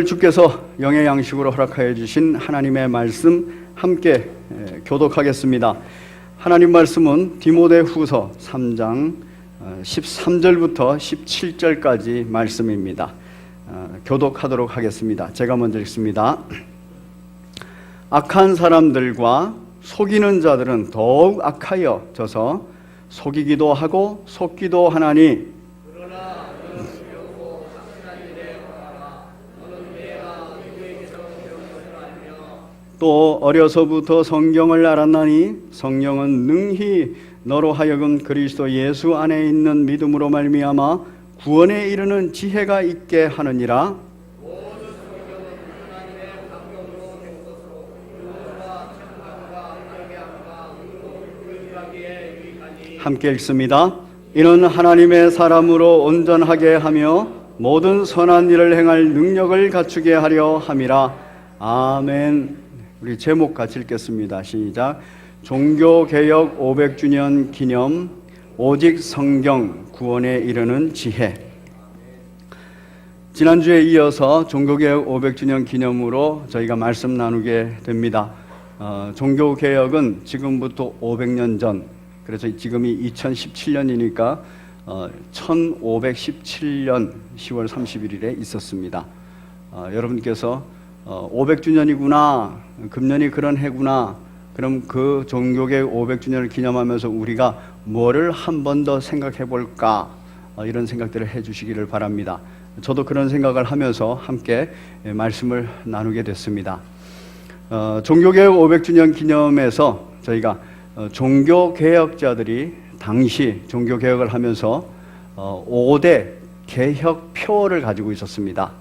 주께서 영의 양식으로 허락하여 주신 하나님의 말씀 함께 교독하겠습니다. 하나님 말씀은 디모데후서 3장 13절부터 17절까지 말씀입니다. 교독하도록 하겠습니다. 제가 먼저 읽습니다. 악한 사람들과 속이는 자들은 더욱 악하여 져서 속이기도 하고 속기도 하나니 또 어려서부터 성경을 알았나니 성령은 능히 너로 하여금 그리스도 예수 안에 있는 믿음으로 말미암아 구원에 이르는 지혜가 있게 하느니라. 함께 읽습니다. 이는 하나님의 사람으로 온전하게 하며 모든 선한 일을 행할 능력을 갖추게 하려 함이라. 아멘. 우리 제목 같이 읽겠습니다. 시작. 종교개혁 500주년 기념 오직 성경 구원에 이르는 지혜. 지난주에 이어서 종교개혁 500주년 기념으로 저희가 말씀 나누게 됩니다. 종교개혁은 지금부터 500년 전, 그래서 지금이 2017년이니까 1517년 10월 31일에 있었습니다. 여러분께서 500주년이구나, 금년이 그런 해구나, 그럼 그 종교개혁 500주년을 기념하면서 우리가 뭐를 한 번 더 생각해 볼까, 이런 생각들을 해 주시기를 바랍니다. 저도 그런 생각을 하면서 함께 말씀을 나누게 됐습니다. 종교개혁 500주년 기념에서 저희가 종교개혁자들이 당시 종교개혁을 하면서 5대 개혁표를 가지고 있었습니다.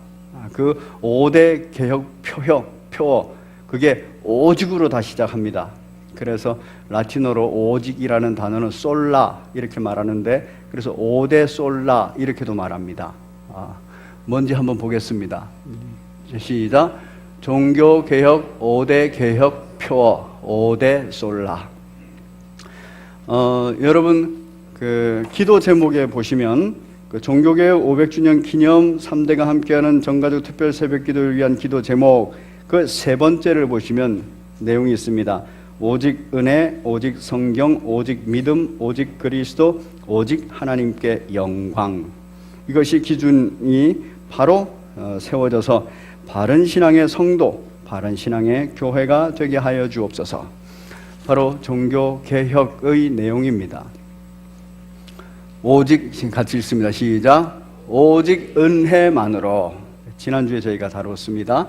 그 5대 개혁표, 그게 오직으로 다 시작합니다. 그래서 라틴어로 오직이라는 단어는 솔라 이렇게 말하는데, 그래서 5대 솔라 이렇게도 말합니다. 뭔지 한번 보겠습니다. 시작. 종교개혁 5대 개혁표 5대 솔라. 여러분 그 기도 제목에 보시면 그 종교개혁 500주년 기념 3대가 함께하는 전가족 특별 새벽기도를 위한 기도 제목 그 세 번째를 보시면 내용이 있습니다. 오직 은혜, 오직 성경, 오직 믿음, 오직 그리스도, 오직 하나님께 영광. 이것이 기준이 바로 세워져서 바른 신앙의 성도, 바른 신앙의 교회가 되게 하여 주옵소서. 바로 종교개혁의 내용입니다. 오직, 같이 읽습니다. 시작. 오직 은혜만으로. 지난주에 저희가 다뤘습니다.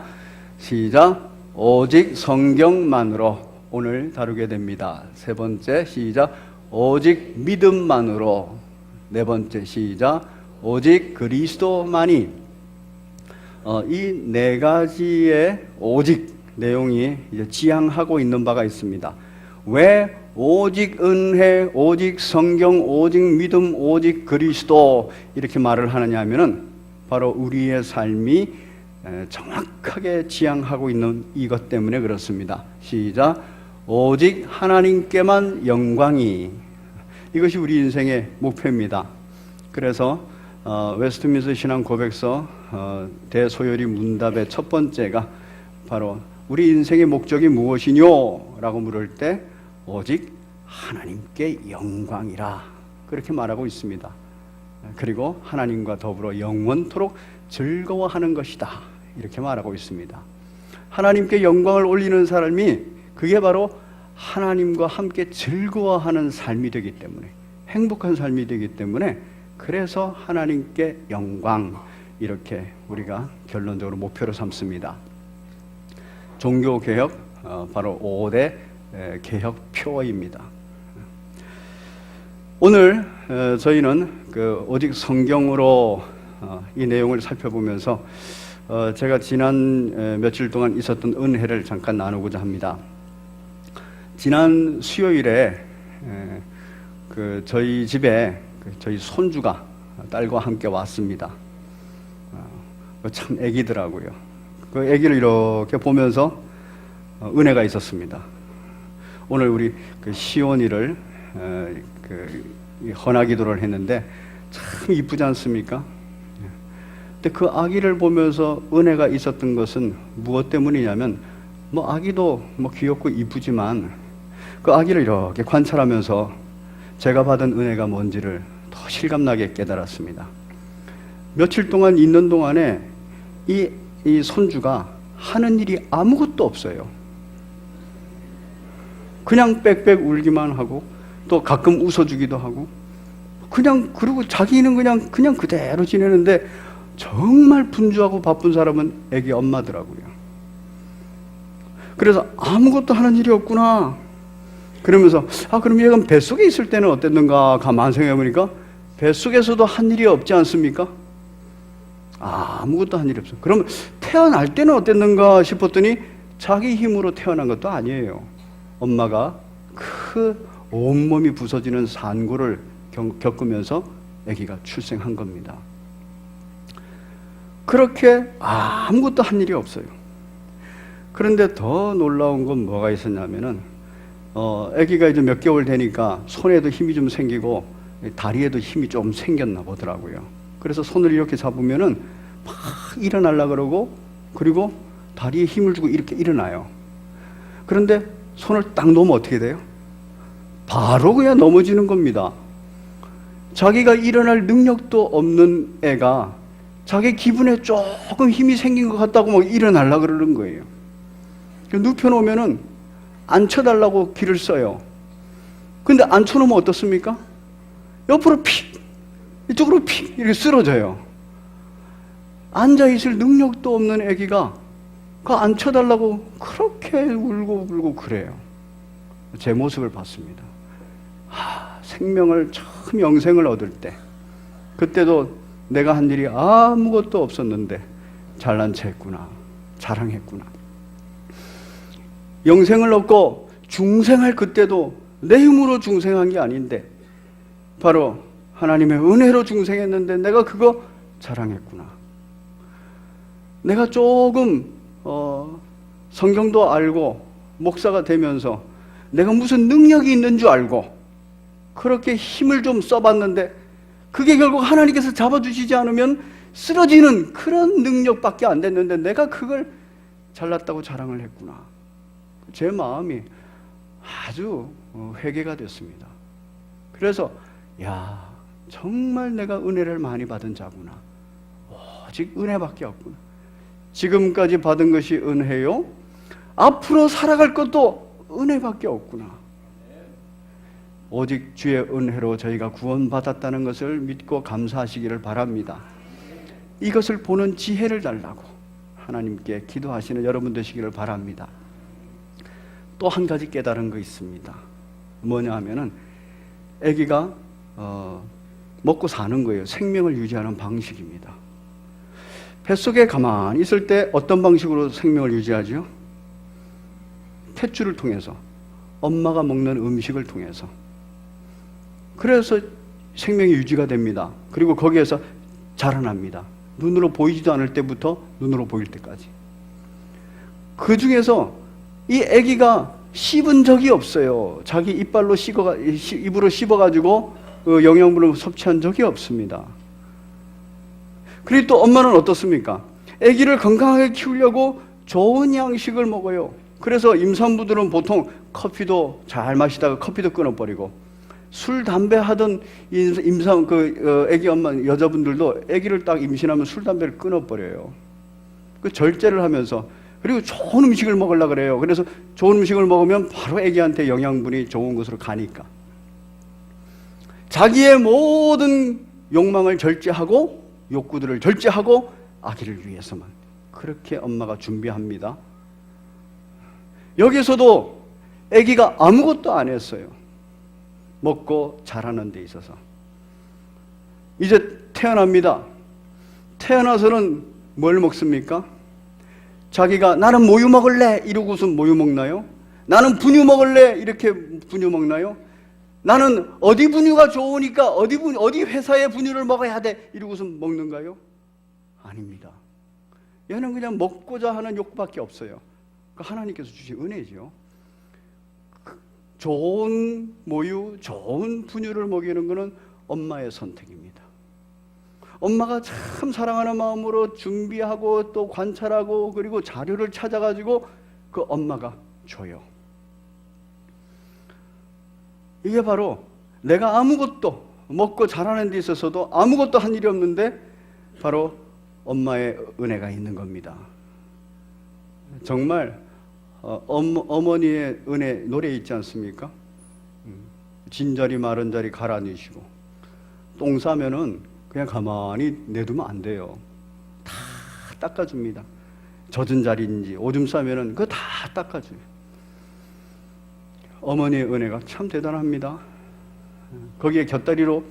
시작. 오직 성경만으로 오늘 다루게 됩니다. 세 번째, 시작. 오직 믿음만으로. 네 번째, 시작. 오직 그리스도만이. 이 네 가지의 오직 내용이 이제 지향하고 있는 바가 있습니다. 왜 오직 은혜, 오직 성경, 오직 믿음, 오직 그리스도 이렇게 말을 하느냐 하면은 바로 우리의 삶이 정확하게 지향하고 있는 이것 때문에 그렇습니다. 시작. 오직 하나님께만 영광이. 이것이 우리 인생의 목표입니다. 그래서 웨스트민스터 신앙 고백서 대소요리 문답의 첫 번째가 바로 우리 인생의 목적이 무엇이뇨? 라고 물을 때 오직 하나님께 영광이라 그렇게 말하고 있습니다. 그리고 하나님과 더불어 영원토록 즐거워하는 것이다 이렇게 말하고 있습니다. 하나님께 영광을 올리는 사람이 그게 바로 하나님과 함께 즐거워하는 삶이 되기 때문에, 행복한 삶이 되기 때문에, 그래서 하나님께 영광 이렇게 우리가 결론적으로 목표로 삼습니다. 종교개혁 바로 5대 개혁표입니다. 오늘 저희는 그 오직 성경으로 이 내용을 살펴보면서 제가 지난 며칠 동안 있었던 은혜를 잠깐 나누고자 합니다. 지난 수요일에 그 저희 집에 저희 손주가 딸과 함께 왔습니다. 참 애기더라고요. 그 애기를 이렇게 보면서 은혜가 있었습니다. 오늘 우리 그 시온이를 헌화기도를 했는데 참 이쁘지 않습니까? 근데 그 아기를 보면서 은혜가 있었던 것은 무엇 때문이냐면, 뭐 아기도 뭐 귀엽고 이쁘지만 그 아기를 이렇게 관찰하면서 제가 받은 은혜가 뭔지를 더 실감나게 깨달았습니다. 며칠 동안 있는 동안에 이 손주가 하는 일이 아무것도 없어요. 그냥 빽빽 울기만 하고 또 가끔 웃어주기도 하고 그리고 자기는 그냥 그대로 지내는데 정말 분주하고 바쁜 사람은 애기 엄마더라고요. 그래서 아무것도 하는 일이 없구나. 그러면서 그럼 얘가 뱃속에 있을 때는 어땠는가 가만 생각해 보니까 뱃속에서도 한 일이 없지 않습니까? 아무것도 한 일이 없어. 그럼 태어날 때는 어땠는가 싶었더니 자기 힘으로 태어난 것도 아니에요. 엄마가 그 온몸이 부서지는 산고를 겪으면서 아기가 출생한 겁니다. 그렇게 아무것도 한 일이 없어요. 그런데 더 놀라운 건 뭐가 있었냐면은 아기가 이제 몇 개월 되니까 손에도 힘이 좀 생기고 다리에도 힘이 좀 생겼나 보더라고요. 그래서 손을 이렇게 잡으면은 막 일어나려고 그러고 그리고 다리에 힘을 주고 이렇게 일어나요. 그런데 손을 딱 놓으면 어떻게 돼요? 바로 그냥 넘어지는 겁니다. 자기가 일어날 능력도 없는 애가 자기 기분에 조금 힘이 생긴 것 같다고 막 일어나려고 그러는 거예요. 눕혀놓으면은 앉혀달라고 기를 써요. 근데 앉혀놓으면 어떻습니까? 옆으로 픽, 이쪽으로 픽, 이렇게 쓰러져요. 앉아있을 능력도 없는 아기가 그 앉혀달라고 그렇게 울고 그래요. 제 모습을 봤습니다. 생명을 처음 영생을 얻을 때, 그때도 내가 한 일이 아무것도 없었는데 잘난 체 했구나, 자랑했구나. 영생을 얻고 중생할 그때도 내 힘으로 중생한 게 아닌데 바로 하나님의 은혜로 중생했는데 내가 그거 자랑했구나. 내가 조금 성경도 알고 목사가 되면서 내가 무슨 능력이 있는 줄 알고 그렇게 힘을 좀 써봤는데 그게 결국 하나님께서 잡아주시지 않으면 쓰러지는 그런 능력밖에 안 됐는데 내가 그걸 잘났다고 자랑을 했구나. 제 마음이 아주 회개가 됐습니다. 그래서 정말 내가 은혜를 많이 받은 자구나. 오직 은혜밖에 없구나. 지금까지 받은 것이 은혜요, 앞으로 살아갈 것도 은혜밖에 없구나. 오직 주의 은혜로 저희가 구원받았다는 것을 믿고 감사하시기를 바랍니다. 이것을 보는 지혜를 달라고 하나님께 기도하시는 여러분 되시기를 바랍니다. 또 한 가지 깨달은 거 있습니다. 뭐냐 하면은 아기가 먹고 사는 거예요. 생명을 유지하는 방식입니다. 뱃속에 가만히 있을 때 어떤 방식으로 생명을 유지하죠? 탯줄을 통해서, 엄마가 먹는 음식을 통해서. 그래서 생명이 유지가 됩니다. 그리고 거기에서 자라납니다. 눈으로 보이지도 않을 때부터 눈으로 보일 때까지. 그 중에서 이 아기가 씹은 적이 없어요. 자기 입으로 씹어가지고 영양분을 섭취한 적이 없습니다. 그리고 또 엄마는 어떻습니까? 아기를 건강하게 키우려고 좋은 양식을 먹어요. 그래서 임산부들은 보통 커피도 잘 마시다가 커피도 끊어버리고, 술, 담배 하던 아기 엄마 여자분들도 아기를 딱 임신하면 술, 담배를 끊어버려요. 그 절제를 하면서. 그리고 좋은 음식을 먹으려고 그래요. 그래서 좋은 음식을 먹으면 바로 아기한테 영양분이 좋은 곳으로 가니까. 자기의 모든 욕망을 절제하고 욕구들을 절제하고 아기를 위해서만 그렇게 엄마가 준비합니다. 여기서도 아기가 아무것도 안 했어요. 먹고 자라는 데 있어서. 이제 태어납니다. 태어나서는 뭘 먹습니까? 자기가 나는 모유 먹을래 이러고서 모유 먹나요? 나는 분유 먹을래 이렇게 분유 먹나요? 나는 어디 분유가 좋으니까 어디 회사의 분유를 먹어야 돼 이러고서 먹는가요? 아닙니다. 얘는 그냥 먹고자 하는 욕구밖에 없어요. 하나님께서 주신 은혜죠. 좋은 모유, 좋은 분유를 먹이는 것은 엄마의 선택입니다. 엄마가 참 사랑하는 마음으로 준비하고 또 관찰하고 그리고 자료를 찾아가지고 그 엄마가 줘요. 이게 바로 내가 아무것도 먹고 자라는 데 있어서도 아무것도 한 일이 없는데 바로 엄마의 은혜가 있는 겁니다. 정말 어머니의 은혜 노래 있지 않습니까? 진자리 마른 자리 갈아내시고 똥 싸면은 그냥 가만히 내두면 안 돼요. 다 닦아줍니다. 젖은 자리인지 오줌 싸면은 그거 다 닦아줘요. 어머니의 은혜가 참 대단합니다. 거기에 곁다리로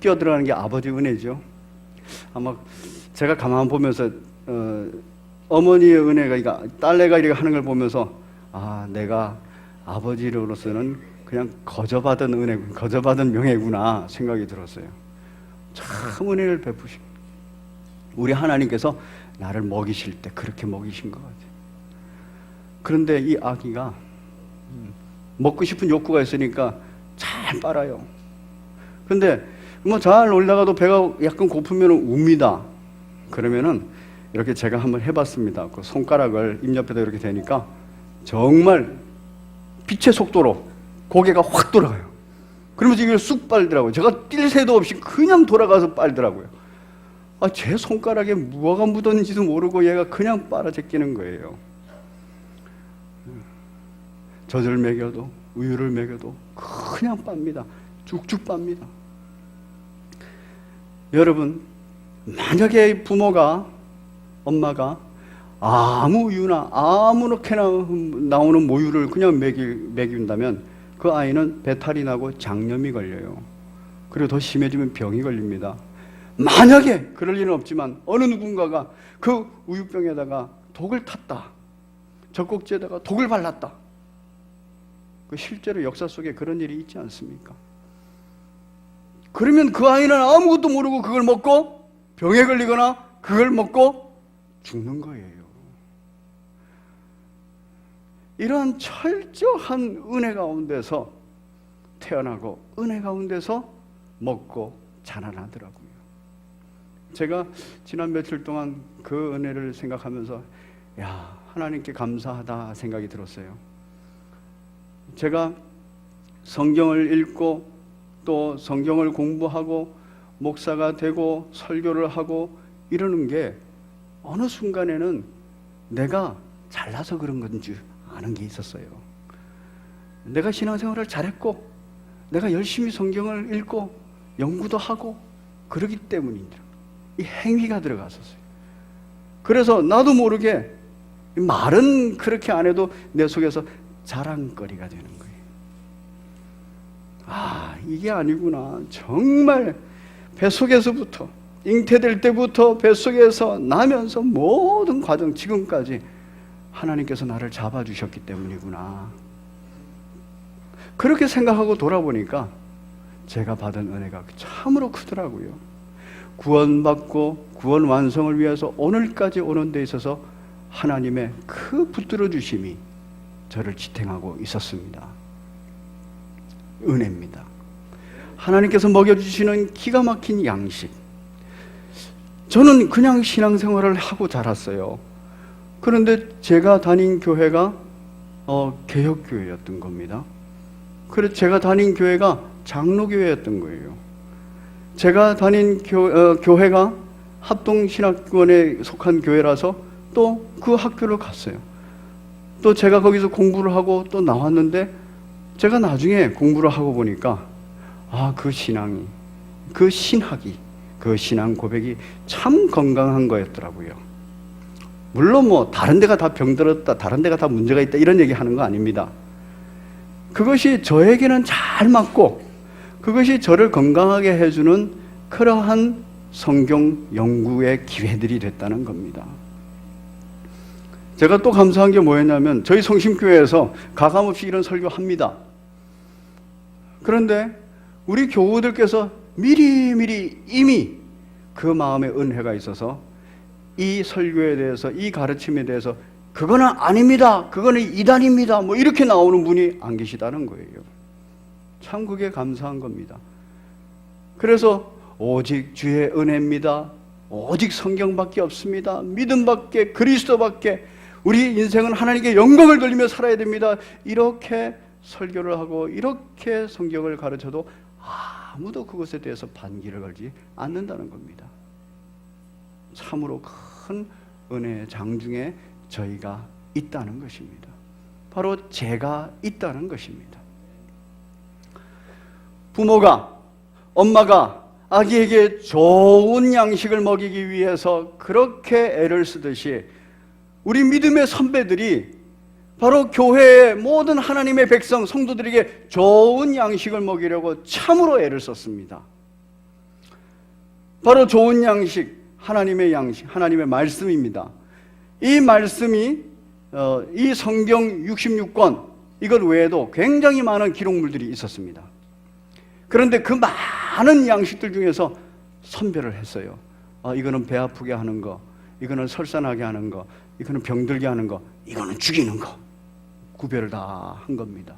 끼어들어가는 게 아버지 은혜죠. 아마 제가 가만 보면서 어머니의 은혜가, 그러니까 딸내가 이렇게 하는 걸 보면서 내가 아버지로서는 그냥 거저받은 은혜, 거저받은 명예구나 생각이 들었어요. 참 은혜를 베푸신 우리 하나님께서 나를 먹이실 때 그렇게 먹이신 것 같아요. 그런데 이 아기가 먹고 싶은 욕구가 있으니까 잘 빨아요. 근데 뭐 잘 놀다가도 배가 약간 고프면 웁니다. 그러면은 이렇게 제가 한번 해봤습니다. 그 손가락을 입 옆에다 이렇게 대니까 정말 빛의 속도로 고개가 확 돌아가요. 그러면서 이걸 쑥 빨더라고요. 제가 뛸 새도 없이 그냥 돌아가서 빨더라고요. 제 손가락에 무화가 묻었는지도 모르고 얘가 그냥 빨아 제끼는 거예요. 젖을 먹여도 우유를 먹여도 그냥 빱니다. 쭉쭉 빱니다. 여러분, 만약에 부모가, 엄마가 아무 우유나 아무렇게나 나오는 모유를 그냥 먹인다면 그 아이는 배탈이 나고 장염이 걸려요. 그리고 더 심해지면 병이 걸립니다. 만약에 그럴 일은 없지만 어느 누군가가 그 우유병에다가 독을 탔다, 젖꼭지에다가 독을 발랐다, 실제로 역사 속에 그런 일이 있지 않습니까? 그러면 그 아이는 아무것도 모르고 그걸 먹고 병에 걸리거나 그걸 먹고 죽는 거예요. 이러한 철저한 은혜 가운데서 태어나고 은혜 가운데서 먹고 자라나더라고요. 제가 지난 며칠 동안 그 은혜를 생각하면서 하나님께 감사하다 생각이 들었어요. 제가 성경을 읽고 또 성경을 공부하고 목사가 되고 설교를 하고 이러는 게 어느 순간에는 내가 잘나서 그런 건지 아는 게 있었어요. 내가 신앙생활을 잘했고 내가 열심히 성경을 읽고 연구도 하고 그러기 때문입니다. 이 행위가 들어갔었어요. 그래서 나도 모르게 말은 그렇게 안 해도 내 속에서 자랑거리가 되는 거예요. 이게 아니구나. 정말 뱃속에서부터 잉태될 때부터 뱃속에서 나면서 모든 과정 지금까지 하나님께서 나를 잡아주셨기 때문이구나. 그렇게 생각하고 돌아보니까 제가 받은 은혜가 참으로 크더라고요. 구원받고 구원 완성을 위해서 오늘까지 오는 데 있어서 하나님의 그 붙들어 주심이 저를 지탱하고 있었습니다. 은혜입니다. 하나님께서 먹여주시는 기가 막힌 양식. 저는 그냥 신앙생활을 하고 자랐어요. 그런데 제가 다닌 교회가 개혁교회였던 겁니다. 그래서 제가 다닌 교회가 장로교회였던 거예요. 제가 다닌 교회가 합동신학원에 속한 교회라서 또 그 학교를 갔어요. 또 제가 거기서 공부를 하고 또 나왔는데 제가 나중에 공부를 하고 보니까 그 신앙이, 그 신학이, 그 신앙 고백이 참 건강한 거였더라고요. 물론 뭐 다른 데가 다 병들었다, 다른 데가 다 문제가 있다 이런 얘기 하는 거 아닙니다. 그것이 저에게는 잘 맞고 그것이 저를 건강하게 해주는 그러한 성경 연구의 기회들이 됐다는 겁니다. 제가 또 감사한 게 뭐였냐면 저희 성심교회에서 가감없이 이런 설교합니다. 그런데 우리 교우들께서 미리미리 이미 그 마음에 은혜가 있어서 이 설교에 대해서, 이 가르침에 대해서 그거는 아닙니다, 그거는 이단입니다, 뭐 이렇게 나오는 분이 안 계시다는 거예요. 참 그게 감사한 겁니다. 그래서 오직 주의 은혜입니다. 오직 성경밖에 없습니다. 믿음밖에, 그리스도밖에, 우리 인생은 하나님께 영광을 돌리며 살아야 됩니다. 이렇게 설교를 하고 이렇게 성경을 가르쳐도 아무도 그것에 대해서 반기를 걸지 않는다는 겁니다. 참으로 큰 은혜의 장중에 저희가 있다는 것입니다. 바로 제가 있다는 것입니다. 부모가, 엄마가 아기에게 좋은 양식을 먹이기 위해서 그렇게 애를 쓰듯이 우리 믿음의 선배들이 바로 교회의 모든 하나님의 백성, 성도들에게 좋은 양식을 먹이려고 참으로 애를 썼습니다. 바로 좋은 양식, 하나님의 양식, 하나님의 말씀입니다. 이 말씀이 이 성경 66권, 이것 외에도 굉장히 많은 기록물들이 있었습니다. 그런데 그 많은 양식들 중에서 선별을 했어요. 이거는 배 아프게 하는 거, 이거는 설산하게 하는 거, 이거는 병들게 하는 거, 이거는 죽이는 거, 구별을 다 한 겁니다.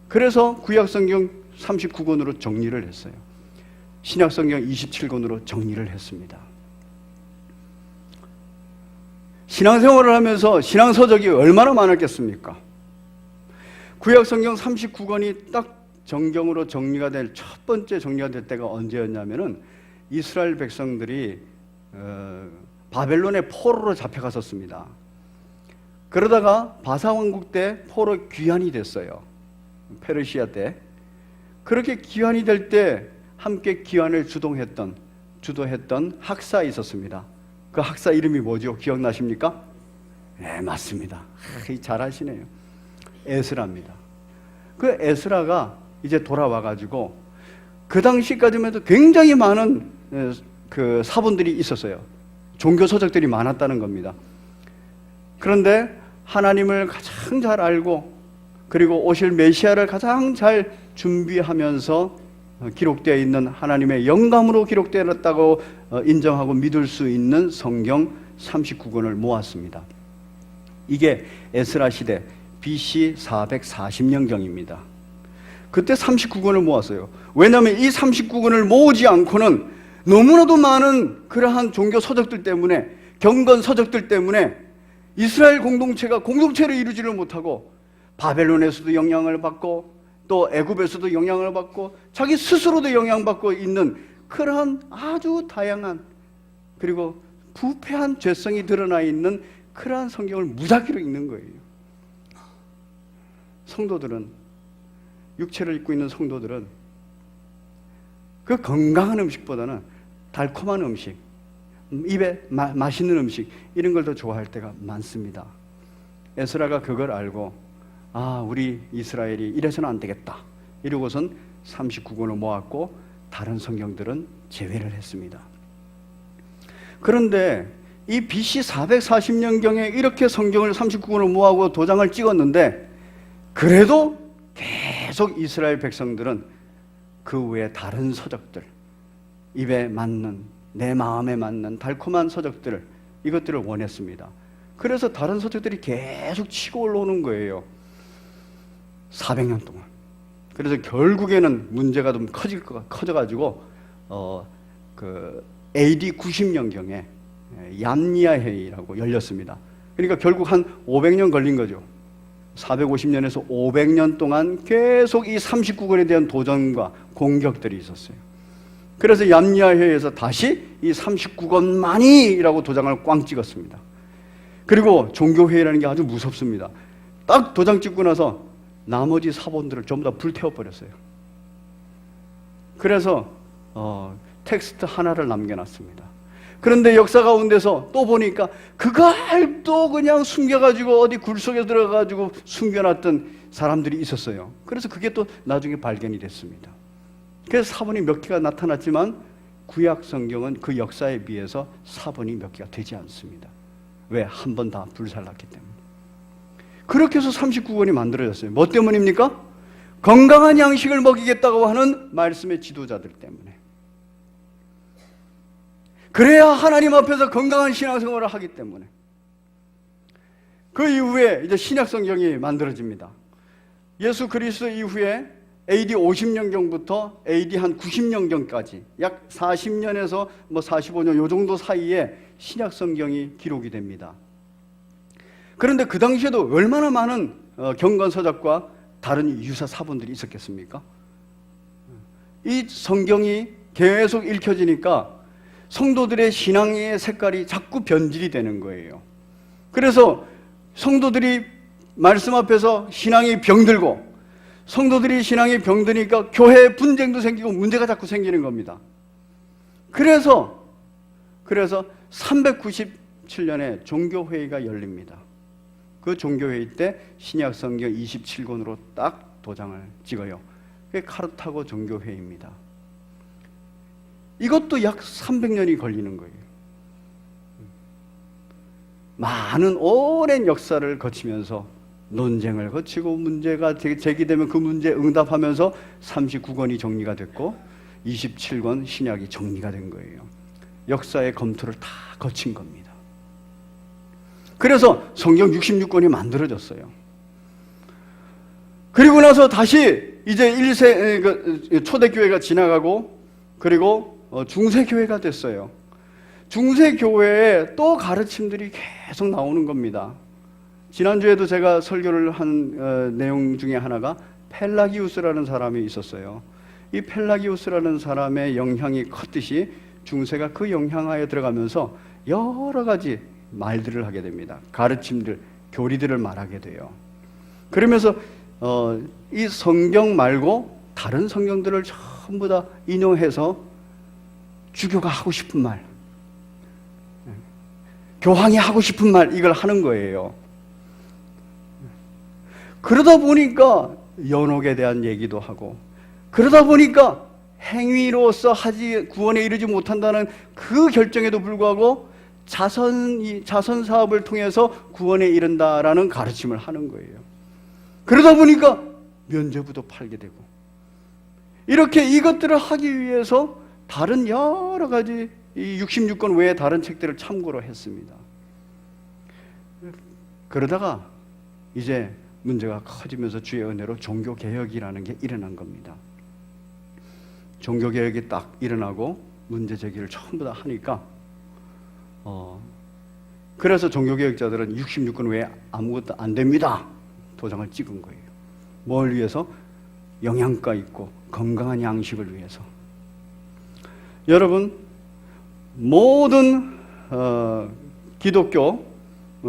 그래서 구약성경 39권으로 정리를 했어요. 신약성경 27권으로 정리를 했습니다. 신앙생활을 하면서 신앙서적이 얼마나 많았겠습니까? 구약성경 39권이 딱 정경으로 정리가 될 첫 번째 정리가 될 때가 언제였냐면은 이스라엘 백성들이 바벨론의 포로로 잡혀갔었습니다. 그러다가 바사왕국 때 포로 귀환이 됐어요. 페르시아 때. 그렇게 귀환이 될 때 함께 귀환을 주도했던 학사 있었습니다. 그 학사 이름이 뭐죠? 기억나십니까? 네, 맞습니다. 잘 아시네요. 에스라입니다. 그 에스라가 이제 돌아와가지고 그 당시까지만 해도 굉장히 많은 그 사본들이 있었어요. 종교 서적들이 많았다는 겁니다. 그런데 하나님을 가장 잘 알고 그리고 오실 메시아를 가장 잘 준비하면서 기록되어 있는 하나님의 영감으로 기록되었다고 인정하고 믿을 수 있는 성경 39권을 모았습니다. 이게 에스라 시대 BC 440년경입니다. 그때 39권을 모았어요. 왜냐하면 이 39권을 모으지 않고는 너무나도 많은 그러한 종교 서적들 때문에, 경건 서적들 때문에 이스라엘 공동체를 이루지를 못하고 바벨론에서도 영향을 받고 또 애굽에서도 영향을 받고 자기 스스로도 영향받고 있는 그러한 아주 다양한 그리고 부패한 죄성이 드러나 있는 그러한 성경을 무작위로 읽는 거예요. 성도들은, 육체를 입고 있는 성도들은 그 건강한 음식보다는 달콤한 음식, 입에 맛있는 음식, 이런 걸 더 좋아할 때가 많습니다. 에스라가 그걸 알고 우리 이스라엘이 이래서는 안 되겠다 이러고선 39권을 모았고 다른 성경들은 제외를 했습니다. 그런데 이 BC 440년경에 이렇게 성경을 39권을 모아고 도장을 찍었는데 그래도 계속 이스라엘 백성들은 그 외에 다른 서적들, 입에 맞는, 내 마음에 맞는 달콤한 서적들을, 이것들을 원했습니다. 그래서 다른 서적들이 계속 치고 올라오는 거예요. 400년 동안. 그래서 결국에는 문제가 좀 커져가지고 AD 90년경에 얌니아 회의라고 열렸습니다. 그러니까 결국 한 500년 걸린 거죠. 450년에서 500년 동안 계속 이 39권에 대한 도전과 공격들이 있었어요. 그래서 얌니아 회의에서 다시 이 39권만이라고 도장을 꽝 찍었습니다. 그리고 종교회의라는 게 아주 무섭습니다. 딱 도장 찍고 나서 나머지 사본들을 전부 다 불태워버렸어요. 그래서 텍스트 하나를 남겨놨습니다. 그런데 역사 가운데서 또 보니까 그걸 또 그냥 숨겨가지고 어디 굴 속에 들어가가지고 숨겨놨던 사람들이 있었어요. 그래서 그게 또 나중에 발견이 됐습니다. 그래서 사본이 몇 개가 나타났지만 구약 성경은 그 역사에 비해서 사본이 몇 개가 되지 않습니다. 왜? 한 번 다 불살랐기 때문에. 그렇게 해서 39권이 만들어졌어요. 뭐 때문입니까? 건강한 양식을 먹이겠다고 하는 말씀의 지도자들 때문에. 그래야 하나님 앞에서 건강한 신앙생활을 하기 때문에. 그 이후에 이제 신약 성경이 만들어집니다. 예수 그리스도 이후에 AD 50년경부터 AD 한 90년경까지 약 40년에서 45년 요 정도 사이에 신약 성경이 기록이 됩니다. 그런데 그 당시에도 얼마나 많은 경건 서적과 다른 유사 사본들이 있었겠습니까? 이 성경이 계속 읽혀지니까 성도들의 신앙의 색깔이 자꾸 변질이 되는 거예요. 그래서 성도들이 말씀 앞에서 신앙이 병들고, 성도들이 신앙이 병드니까 교회에 분쟁도 생기고 문제가 자꾸 생기는 겁니다. 그래서 397년에 종교회의가 열립니다. 그 종교회의 때 신약 성경 27권으로 딱 도장을 찍어요. 그게 카르타고 종교회의입니다. 이것도 약 300년이 걸리는 거예요. 많은 오랜 역사를 거치면서 논쟁을 거치고 문제가 제기되면 그 문제에 응답하면서 39권이 정리가 됐고 27권 신약이 정리가 된 거예요. 역사의 검토를 다 거친 겁니다. 그래서 성경 66권이 만들어졌어요. 그리고 나서 다시 이제 1세 초대교회가 지나가고, 그리고 중세교회가 됐어요. 중세교회에 또 가르침들이 계속 나오는 겁니다. 지난주에도 제가 설교를 한 내용 중에 하나가 펠라기우스라는 사람이 있었어요. 이 펠라기우스라는 사람의 영향이 컸듯이 중세가 그 영향하에 들어가면서 여러 가지 말들을 하게 됩니다. 가르침들, 교리들을 말하게 돼요. 그러면서 이 성경 말고 다른 성경들을 전부 다 인용해서 주교가 하고 싶은 말, 교황이 하고 싶은 말, 이걸 하는 거예요. 그러다 보니까 연옥에 대한 얘기도 하고, 그러다 보니까 행위로서 구원에 이르지 못한다는 그 결정에도 불구하고 자선 사업을 통해서 구원에 이른다라는 가르침을 하는 거예요. 그러다 보니까 면죄부도 팔게 되고, 이렇게 이것들을 하기 위해서 다른 여러 가지 이 66권 외에 다른 책들을 참고로 했습니다. 그러다가 이제 문제가 커지면서 주의 은혜로 종교개혁이라는 게 일어난 겁니다. 종교개혁이 딱 일어나고 문제 제기를 전부 다 하니까 그래서 종교개혁자들은 66권 외에 아무것도 안 됩니다 도장을 찍은 거예요. 뭘 위해서? 영양가 있고 건강한 양식을 위해서. 여러분, 모든 기독교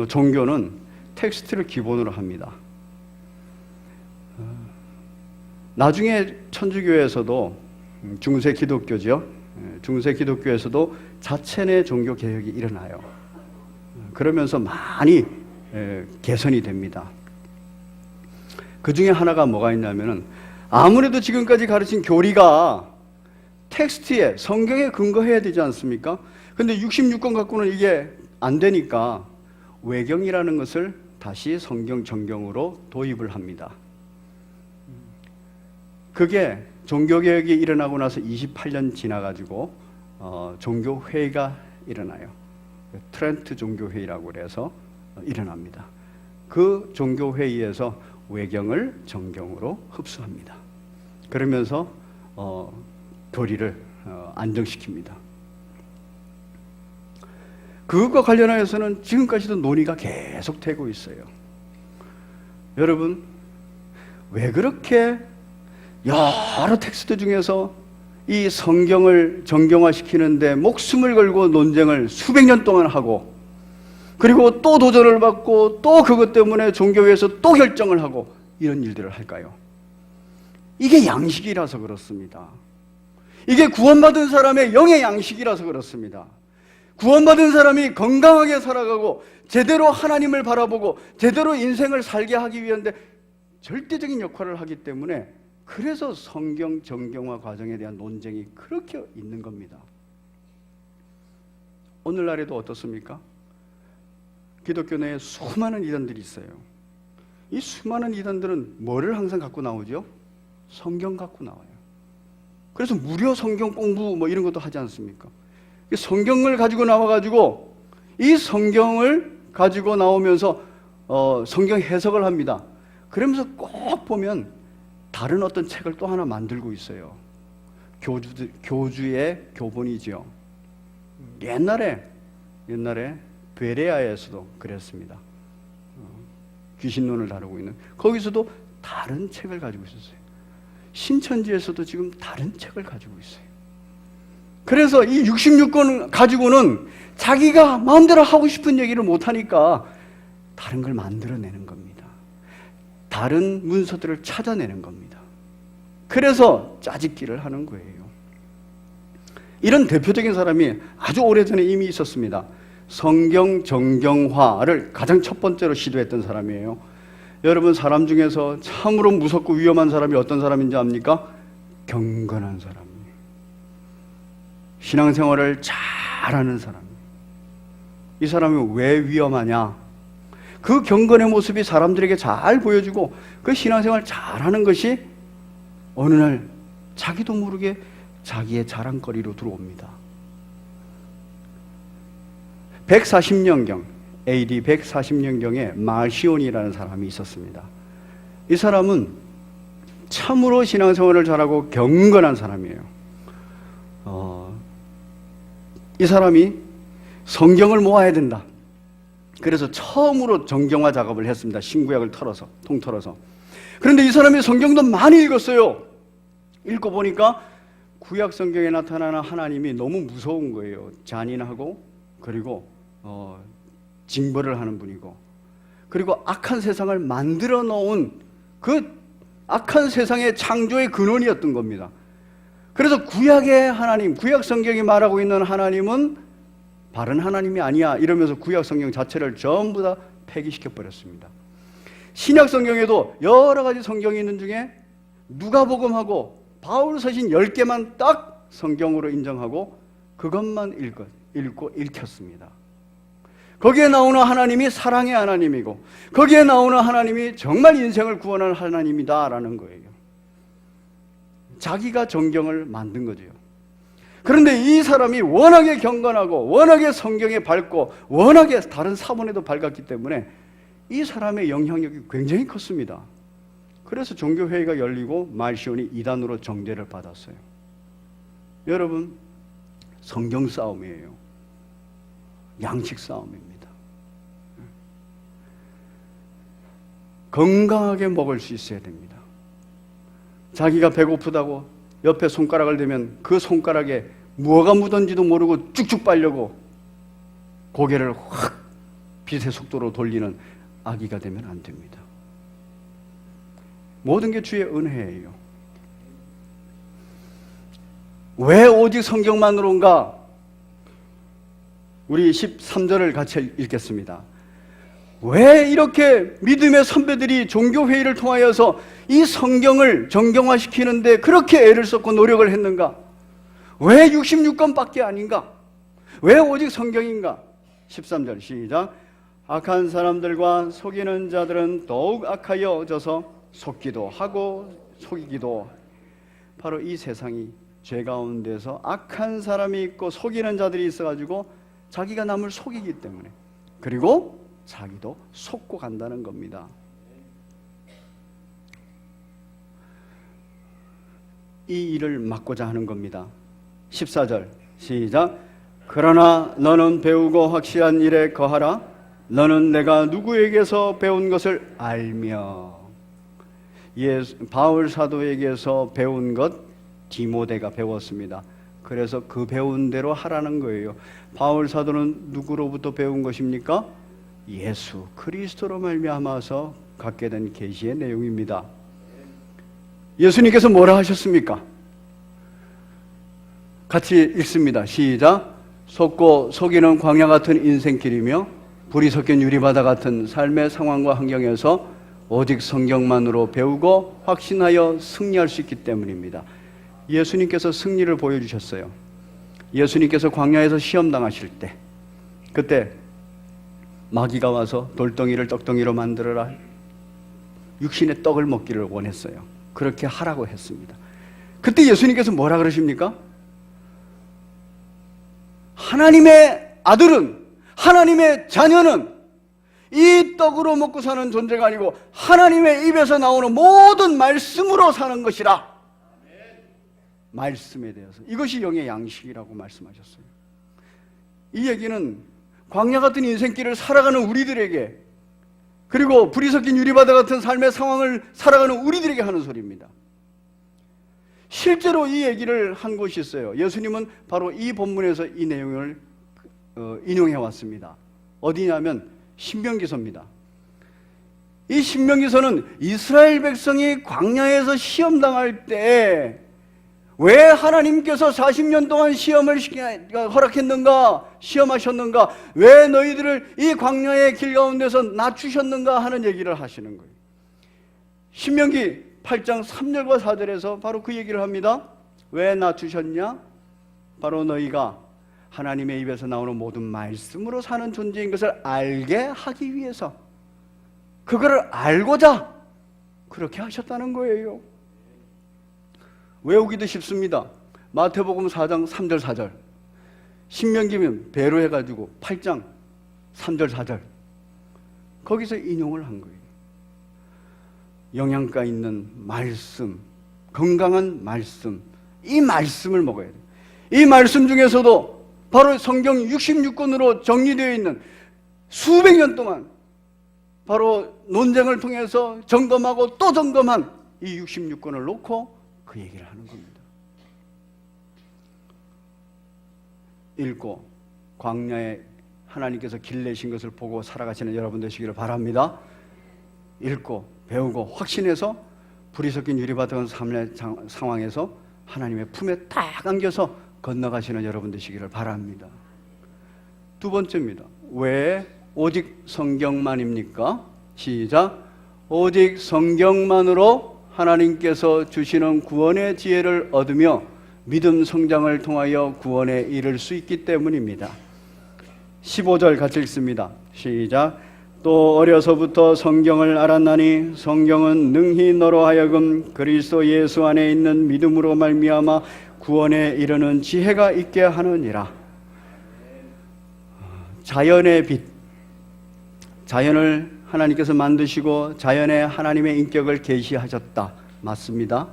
종교는 텍스트를 기본으로 합니다. 나중에 천주교에서도, 중세 기독교죠, 중세 기독교에서도 자체 종교 개혁이 일어나요. 그러면서 많이 개선이 됩니다. 그 중에 하나가 뭐가 있냐면은, 아무래도 지금까지 가르친 교리가 텍스트에, 성경에 근거해야 되지 않습니까? 근데 66권 갖고는 이게 안 되니까 외경이라는 것을 다시 성경 정경으로 도입을 합니다. 그게 종교개혁이 일어나고 나서 28년 지나가지고 종교회의가 일어나요. 트렌트 종교회의라고 그래서 일어납니다. 그 종교회의에서 외경을 정경으로 흡수합니다. 그러면서 교리를 안정시킵니다. 그것과 관련하여서는 지금까지도 논의가 계속되고 있어요. 여러분, 왜 그렇게 여러 텍스트 중에서 이 성경을 정경화시키는데 목숨을 걸고 논쟁을 수백 년 동안 하고, 그리고 또 도전을 받고 또 그것 때문에 종교회에서 또 결정을 하고 이런 일들을 할까요? 이게 양식이라서 그렇습니다. 이게 구원받은 사람의 영의 양식이라서 그렇습니다. 구원받은 사람이 건강하게 살아가고 제대로 하나님을 바라보고 제대로 인생을 살게 하기 위한데 절대적인 역할을 하기 때문에, 그래서 성경 정경화 과정에 대한 논쟁이 그렇게 있는 겁니다. 오늘날에도 어떻습니까? 기독교 내에 수많은 이단들이 있어요. 이 수많은 이단들은 뭐를 항상 갖고 나오죠? 성경 갖고 나와요. 그래서 무료 성경 공부 이런 것도 하지 않습니까? 성경을 가지고 나와가지고 이 성경을 가지고 나오면서 성경 해석을 합니다. 그러면서 꼭 보면 다른 어떤 책을 또 하나 만들고 있어요. 교주의 교본이지요. 옛날에 베레아에서도 그랬습니다. 귀신론을 다루고 있는 거기서도 다른 책을 가지고 있었어요. 신천지에서도 지금 다른 책을 가지고 있어요. 그래서 이 66권 가지고는 자기가 마음대로 하고 싶은 얘기를 못하니까 다른 걸 만들어내는 겁니다. 다른 문서들을 찾아내는 겁니다. 그래서 짜집기를 하는 거예요. 이런 대표적인 사람이 아주 오래전에 이미 있었습니다. 성경 정경화를 가장 첫 번째로 시도했던 사람이에요. 여러분, 사람 중에서 참으로 무섭고 위험한 사람이 어떤 사람인지 압니까? 경건한 사람이에요. 신앙생활을 잘하는 사람. 이 사람이 왜 위험하냐? 그 경건의 모습이 사람들에게 잘 보여지고 그 신앙생활 잘하는 것이 어느 날 자기도 모르게 자기의 자랑거리로 들어옵니다. 140년경, AD 140년경에 마시온이라는 사람이 있었습니다. 이 사람은 참으로 신앙생활을 잘하고 경건한 사람이에요. 이 사람이 성경을 모아야 된다. 그래서 처음으로 정경화 작업을 했습니다. 신구약을 통틀어서. 그런데 이 사람이 성경도 많이 읽었어요. 읽고 보니까 구약 성경에 나타나는 하나님이 너무 무서운 거예요. 잔인하고, 그리고 징벌을 하는 분이고, 그리고 악한 세상을 만들어 놓은 그 악한 세상의 창조의 근원이었던 겁니다. 그래서 구약의 하나님, 구약 성경이 말하고 있는 하나님은 바른 하나님이 아니야 이러면서 구약 성경 자체를 전부 다 폐기시켜 버렸습니다. 신약 성경에도 여러 가지 성경이 있는 중에 누가복음하고 바울 서신 10개만 딱 성경으로 인정하고 그것만 읽고 읽혔습니다. 거기에 나오는 하나님이 사랑의 하나님이고 거기에 나오는 하나님이 정말 인생을 구원할 하나님이다라는 거예요. 자기가 정경을 만든 거죠. 그런데 이 사람이 워낙에 경건하고 워낙에 성경에 밝고 워낙에 다른 사본에도 밝았기 때문에 이 사람의 영향력이 굉장히 컸습니다. 그래서 종교회의가 열리고 말시온이 이단으로 정죄를 받았어요. 여러분, 성경 싸움이에요. 양식 싸움입니다. 건강하게 먹을 수 있어야 됩니다. 자기가 배고프다고 옆에 손가락을 대면 그 손가락에 뭐가 묻은지도 모르고 쭉쭉 빨려고 고개를 확 빛의 속도로 돌리는 아기가 되면 안 됩니다. 모든 게 주의 은혜예요. 왜 오직 성경만으로인가? 우리 13절을 같이 읽겠습니다. 왜 이렇게 믿음의 선배들이 종교회의를 통하여서 이 성경을 정경화시키는데 그렇게 애를 썼고 노력을 했는가? 왜 66권밖에 아닌가? 왜 오직 성경인가? 13절 시작. 악한 사람들과 속이는 자들은 더욱 악하여져서 속기도 하고 속이기도. 바로 이 세상이 죄 가운데서 악한 사람이 있고 속이는 자들이 있어가지고 자기가 남을 속이기 때문에, 그리고 자기도 속고 간다는 겁니다. 이 일을 막고자 하는 겁니다. 14절 시작. 그러나 너는 배우고 확실한 일에 거하라. 너는 내가 누구에게서 배운 것을 알며. 바울 사도에게서 배운 것 디모데가 배웠습니다. 그래서 그 배운 대로 하라는 거예요. 바울 사도는 누구로부터 배운 것입니까? 예수 그리스도로 말미암아서 갖게 된 계시의 내용입니다. 예수님께서 뭐라 하셨습니까? 같이 읽습니다. 시작. 속고 속이는 광야 같은 인생길이며 불이 섞인 유리바다 같은 삶의 상황과 환경에서 오직 성경만으로 배우고 확신하여 승리할 수 있기 때문입니다. 예수님께서 승리를 보여주셨어요. 예수님께서 광야에서 시험 당하실 때, 그때 마귀가 와서 돌덩이를 떡덩이로 만들어라, 육신의 떡을 먹기를 원했어요. 그렇게 하라고 했습니다. 그때 예수님께서 뭐라 그러십니까? 하나님의 아들은, 하나님의 자녀는 이 떡으로 먹고 사는 존재가 아니고 하나님의 입에서 나오는 모든 말씀으로 사는 것이라. 말씀에 대해서 이것이 영의 양식이라고 말씀하셨어요. 이 얘기는 광야 같은 인생길을 살아가는 우리들에게, 그리고 불이 섞인 유리바다 같은 삶의 상황을 살아가는 우리들에게 하는 소리입니다. 실제로 이 얘기를 한 곳이 있어요. 예수님은 바로 이 본문에서 이 내용을 인용해 왔습니다. 어디냐면 신명기서입니다. 이 신명기서는 이스라엘 백성이 광야에서 시험당할 때 왜 하나님께서 40년 동안 시험을 허락했는가, 시험하셨는가, 왜 너희들을 이 광야의 길 가운데서 낮추셨는가 하는 얘기를 하시는 거예요. 신명기 8장 3절과 4절에서 바로 그 얘기를 합니다. 왜 낮추셨냐? 바로 너희가 하나님의 입에서 나오는 모든 말씀으로 사는 존재인 것을 알게 하기 위해서, 그거를 알고자 그렇게 하셨다는 거예요. 외우기도 쉽습니다. 마태복음 4장 3절 4절, 신명기면 배로 해가지고 8장 3절 4절, 거기서 인용을 한 거예요. 영양가 있는 말씀, 건강한 말씀, 이 말씀을 먹어야 돼요. 이 말씀 중에서도 바로 성경 66권으로 정리되어 있는 수백 년 동안 바로 논쟁을 통해서 점검하고 또 점검한 이 66권을 놓고 그 얘기를 하는 겁니다. 읽고 광야에 하나님께서 길 내신 것을 보고 살아가시는 여러분 되시기를 바랍니다. 읽고 배우고 확신해서 불이 섞인 유리바다 같은 삶의 상황에서 하나님의 품에 딱 안겨서 건너가시는 여러분 되시기를 바랍니다. 두 번째입니다. 왜 오직 성경만입니까? 시작. 오직 성경만으로 하나님께서 주시는 구원의 지혜를 얻으며 믿음 성장을 통하여 구원에 이를 수 있기 때문입니다. 15절 같이 읽습니다. 시작. 또 어려서부터 성경을 알았나니 성경은 능히 너로 하여금 그리스도 예수 안에 있는 믿음으로 말미암아 구원에 이르는 지혜가 있게 하느니라. 자연의 빛, 자연을 하나님께서 만드시고 자연에 하나님의 인격을 계시하셨다. 맞습니다.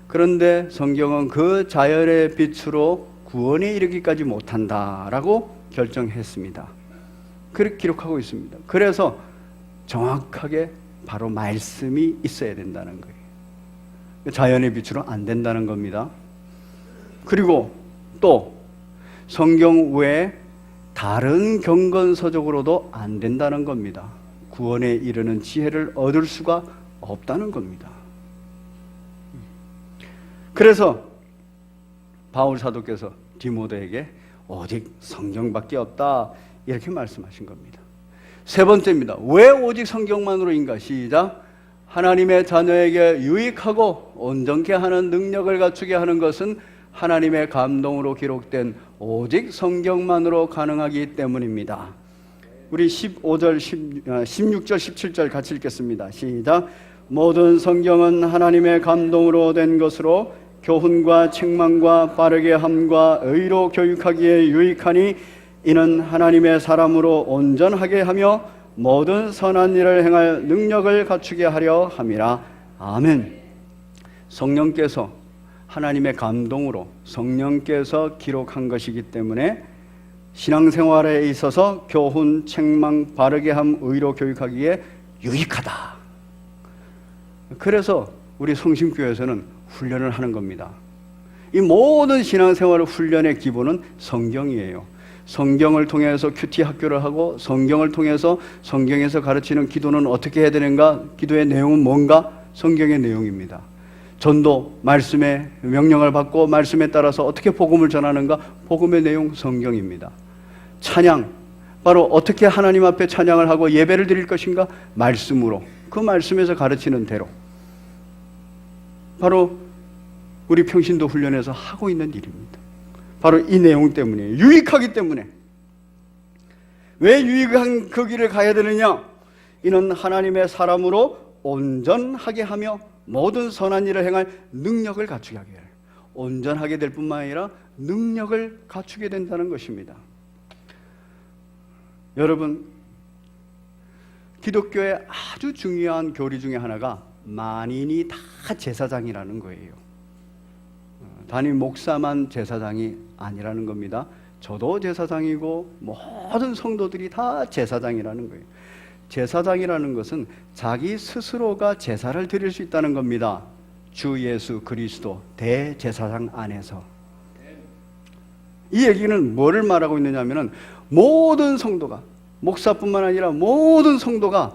그런데 성경은 그 자연의 빛으로 구원에 이르기까지 못한다라고 결정했습니다. 그렇게 기록하고 있습니다. 그래서 정확하게 바로 말씀이 있어야 된다는 거예요. 자연의 빛으로 안 된다는 겁니다. 그리고 또 성경 외에 다른 경건서적으로도 안 된다는 겁니다. 구원에 이르는 지혜를 얻을 수가 없다는 겁니다. 그래서 바울 사도께서 디모데에게 오직 성경밖에 없다 이렇게 말씀하신 겁니다. 세 번째입니다. 왜 오직 성경만으로인가? 시작. 하나님의 자녀에게 유익하고 온전케 하는 능력을 갖추게 하는 것은 하나님의 감동으로 기록된 오직 성경만으로 가능하기 때문입니다. 우리 15절, 16절, 17절 같이 읽겠습니다. 시작. 모든 성경은 하나님의 감동으로 된 것으로 교훈과 책망과 바르게 함과 의로 교육하기에 유익하니 이는 하나님의 사람으로 온전하게 하며 모든 선한 일을 행할 능력을 갖추게 하려 함이라. 아멘. 성령께서 하나님의 감동으로 성령께서 기록한 것이기 때문에 신앙생활에 있어서 교훈, 책망, 바르게 함, 의로 교육하기에 유익하다. 그래서 우리 성심교회에서는 훈련을 하는 겁니다. 이 모든 신앙생활 훈련의 기본은 성경이에요. 성경을 통해서 큐티 학교를 하고 성경을 통해서 성경에서 가르치는 기도는 어떻게 해야 되는가? 기도의 내용은 뭔가? 성경의 내용입니다. 전도, 말씀의 명령을 받고 말씀에 따라서 어떻게 복음을 전하는가? 복음의 내용 성경입니다. 찬양, 바로 어떻게 하나님 앞에 찬양을 하고 예배를 드릴 것인가? 말씀으로, 그 말씀에서 가르치는 대로. 바로 우리 평신도 훈련에서 하고 있는 일입니다. 바로 이 내용 때문에, 유익하기 때문에. 왜 유익한 그 길을 가야 되느냐? 이는 하나님의 사람으로 온전하게 하며 모든 선한 일을 행할 능력을 갖추게 하게 해요. 온전하게 될 뿐만 아니라 능력을 갖추게 된다는 것입니다. 여러분, 기독교의 아주 중요한 교리 중에 하나가 만인이 다 제사장이라는 거예요. 단임 목사만 제사장이 아니라는 겁니다. 저도 제사장이고 모든 성도들이 다 제사장이라는 거예요. 제사장이라는 것은 자기 스스로가 제사를 드릴 수 있다는 겁니다. 주 예수 그리스도 대제사장 안에서. 이 얘기는 뭐를 말하고 있느냐면은 모든 성도가, 목사뿐만 아니라 모든 성도가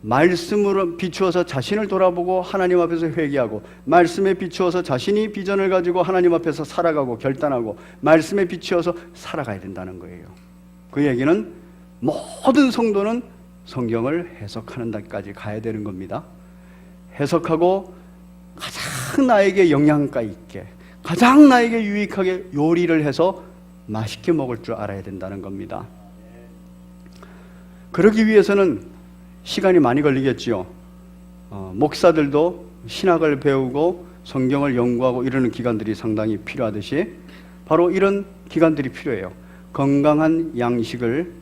말씀으로 비추어서 자신을 돌아보고 하나님 앞에서 회개하고, 말씀에 비추어서 자신이 비전을 가지고 하나님 앞에서 살아가고 결단하고, 말씀에 비추어서 살아가야 된다는 거예요. 그 얘기는 모든 성도는 성경을 해석하는 데까지 가야 되는 겁니다. 해석하고 가장 나에게 영양가 있게, 가장 나에게 유익하게 요리를 해서 맛있게 먹을 줄 알아야 된다는 겁니다. 그러기 위해서는 시간이 많이 걸리겠지요. 목사들도 신학을 배우고 성경을 연구하고 이러는 기간들이 상당히 필요하듯이 바로 이런 기간들이 필요해요. 건강한 양식을,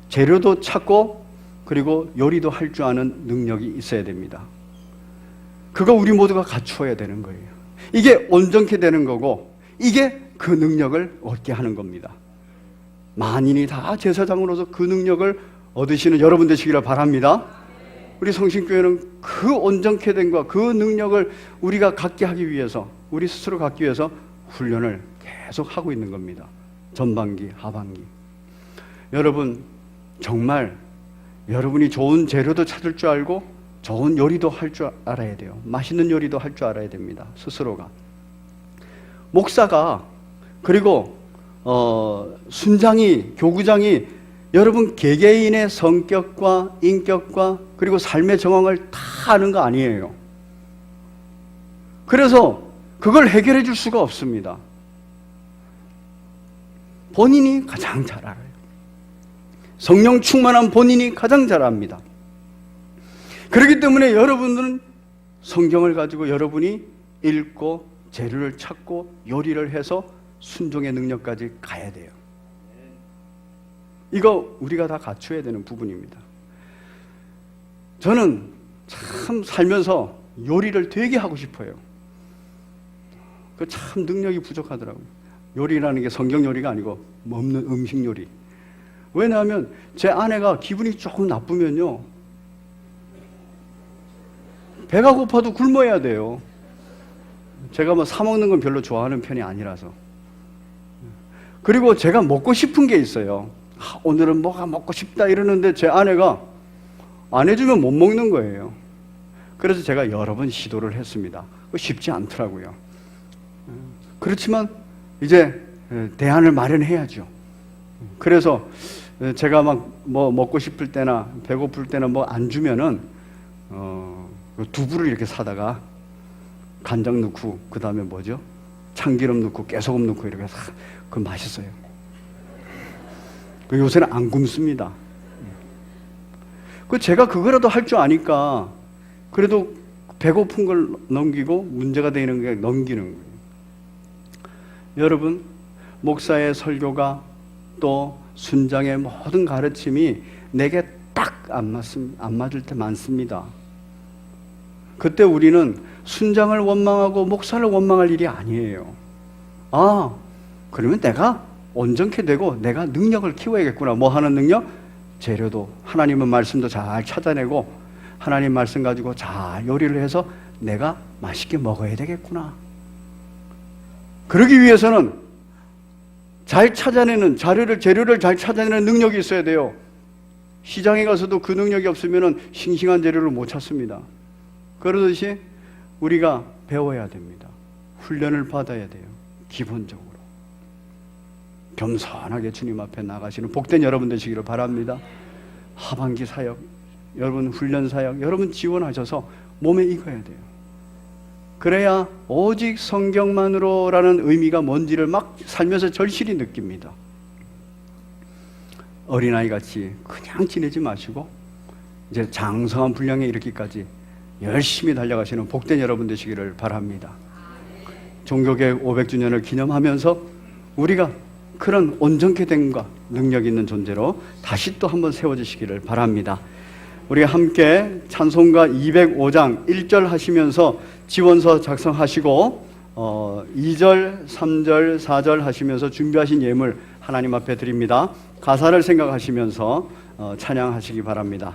재료도 찾고 그리고 요리도 할 줄 아는 능력이 있어야 됩니다. 그거 우리 모두가 갖추어야 되는 거예요. 이게 온전케 되는 거고, 이게 그 능력을 얻게 하는 겁니다. 만인이 다 제사장으로서 그 능력을 얻으시는 여러분 되시기를 바랍니다. 우리 성신교회는 그 온전케 됨과 그 능력을 우리가 갖게 하기 위해서, 우리 스스로 갖기 위해서 훈련을 계속 하고 있는 겁니다. 전반기, 하반기. 여러분, 정말 여러분이 좋은 재료도 찾을 줄 알고 좋은 요리도 할 줄 알아야 돼요. 맛있는 요리도 할 줄 알아야 됩니다. 스스로가. 목사가, 그리고 순장이, 교구장이 여러분 개개인의 성격과 인격과 그리고 삶의 정황을 다 아는 거 아니에요. 그래서 그걸 해결해 줄 수가 없습니다. 본인이 가장 잘 알아요. 성령 충만한 본인이 가장 잘 압니다. 그렇기 때문에 여러분들은 성경을 가지고 여러분이 읽고 재료를 찾고 요리를 해서 순종의 능력까지 가야 돼요. 이거 우리가 다 갖춰야 되는 부분입니다. 저는 참 살면서 요리를 되게 하고 싶어요. 그 참 능력이 부족하더라고요. 요리라는 게 성경 요리가 아니고 먹는 음식 요리. 왜냐하면 제 아내가 기분이 조금 나쁘면요, 배가 고파도 굶어야 돼요. 제가 뭐 사 먹는 건 별로 좋아하는 편이 아니라서. 그리고 제가 먹고 싶은 게 있어요. 오늘은 뭐가 먹고 싶다 이러는데 제 아내가 안 해주면 못 먹는 거예요. 그래서 제가 여러 번 시도를 했습니다. 쉽지 않더라고요. 그렇지만 이제 대안을 마련해야죠. 그래서 제가 막 뭐 먹고 싶을 때나 배고플 때나 뭐 안 주면은 두부를 이렇게 사다가 간장 넣고, 그 다음에 뭐죠? 참기름 넣고 깨소금 넣고 이렇게 해서 그거 맛있어요. 요새는 안 굶습니다. 제가 그거라도 할 줄 아니까 그래도 배고픈 걸 넘기고 문제가 되는 게 넘기는 거예요. 여러분, 목사의 설교가 또 순장의 모든 가르침이 내게 딱 안 맞을 때 많습니다. 그때 우리는 순장을 원망하고 목사를 원망할 일이 아니에요. 아, 그러면 내가 온전케 되고 내가 능력을 키워야겠구나. 뭐 하는 능력? 재료도, 하나님의 말씀도 잘 찾아내고 하나님 말씀 가지고 잘 요리를 해서 내가 맛있게 먹어야 되겠구나. 그러기 위해서는 잘 찾아내는 재료를 잘 찾아내는 능력이 있어야 돼요. 시장에 가서도 그 능력이 없으면 싱싱한 재료를 못 찾습니다. 그러듯이 우리가 배워야 됩니다. 훈련을 받아야 돼요. 기본적으로. 겸손하게 주님 앞에 나가시는 복된 여러분 되시기를 바랍니다. 하반기 사역, 여러분 훈련 사역, 여러분 지원하셔서 몸에 익어야 돼요. 그래야 오직 성경만으로라는 의미가 뭔지를 막 살면서 절실히 느낍니다. 어린아이같이 그냥 지내지 마시고 이제 장성한 분량에 이르기까지 열심히 달려가시는 복된 여러분 되시기를 바랍니다. 종교개혁 500주년을 기념하면서 우리가 그런 온전케 됨과 능력 있는 존재로 다시 또 한번 세워지시기를 바랍니다. 우리 함께 찬송가 205장 1절 하시면서 지원서 작성하시고 2절, 3절, 4절 하시면서 준비하신 예물 하나님 앞에 드립니다. 가사를 생각하시면서 찬양하시기 바랍니다.